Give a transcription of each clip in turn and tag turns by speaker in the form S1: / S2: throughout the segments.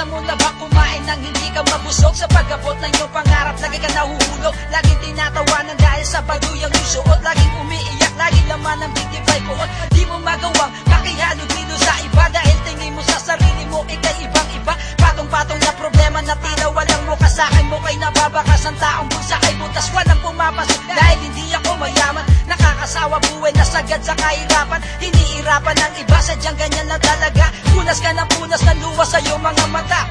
S1: Naranasan mo na ba kumain nang hindi ka mabusog? Sa pag-abot ng iyong pangarap, lagi ka nahuhulog. Laging tinatawanan dahil sa baduyang iyong suot. Laging umiiyak, laging laman ng 55 buot. Di mo magawang pakihalog-hilo sa iba, dahil tingin mo sa sarili mo ikay ibang-iba. Patong-patong na problema na tila walang muka. Sa akin mo kay nababakas ang taong bulsa ay butas. Walang pumapasok dahil hindi ako mayaman. Nakakasawa buhay na sagad sa kahirapan. Hinihirapan ng iba, sadyang ganyan lang talaga. Punas ka ng punas ng luwa sa iyong mga mata.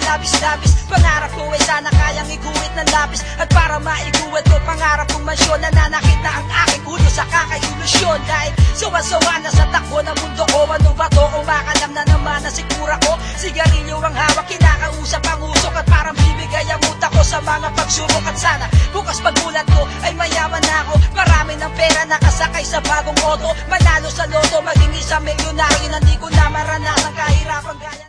S1: Labis-labis, pangarap ko ay sana kayang iguhit ng lapis. At para maiguhit ko, pangarap kong mansyon, nananakit na ang aking ulo sa kakailusyon. Dahil sawa-sawa na sa takbo ng mundo ko. Ano ba to? Umakalam na naman na sigura ko. Sigarilyo ang hawak, kinakausap ang usok. At parang bibigay ang utak ko sa mga pagsubok. At sana bukas pagmulat ko ay mayaman na ako. Marami ng pera nakasakay sa bagong auto. Manalo sa loto, maging isang milyonaryo na di ko na maranasan kahirapan gaya.